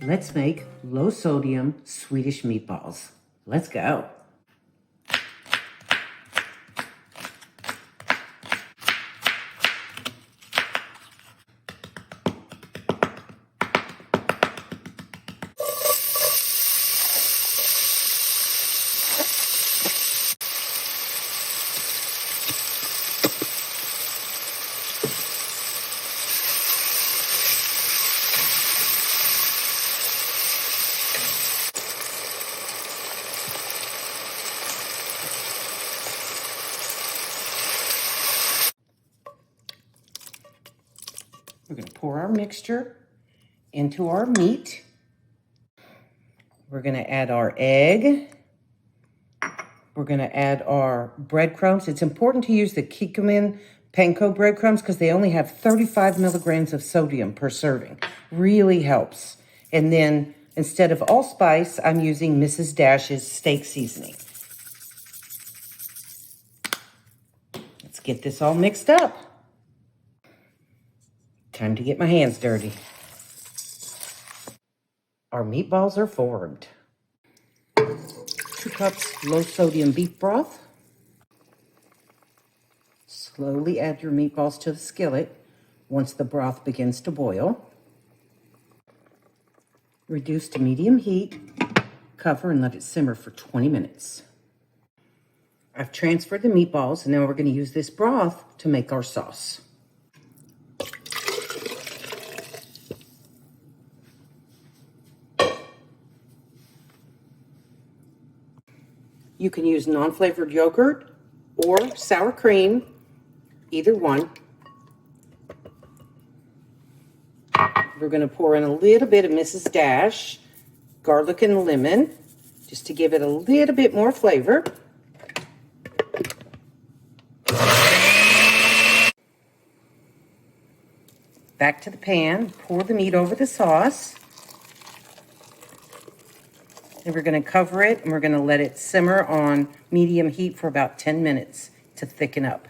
Let's make low-sodium Swedish meatballs. Let's go. We're going to pour our mixture into our meat. We're going to add our egg. We're going to add our breadcrumbs. It's important to use the Kikkoman Panko breadcrumbs because they only have 35 milligrams of sodium per serving. Really helps. And then instead of allspice, I'm using Mrs. Dash's steak seasoning. Let's get this all mixed up. Time to get my hands dirty. Our meatballs are formed. 2 cups low-sodium beef broth. Slowly add your meatballs to the skillet once the broth begins to boil. Reduce to medium heat. Cover and let it simmer for 20 minutes. I've transferred the meatballs, and now we're going to use this broth to make our sauce. You can use non-flavored yogurt or sour cream, either one. We're going to pour in a little bit of Mrs. Dash, garlic and lemon, just to give it a little bit more flavor. Back to the pan, pour the meat over the sauce. And we're going to cover it and we're going to let it simmer on medium heat for about 10 minutes to thicken up.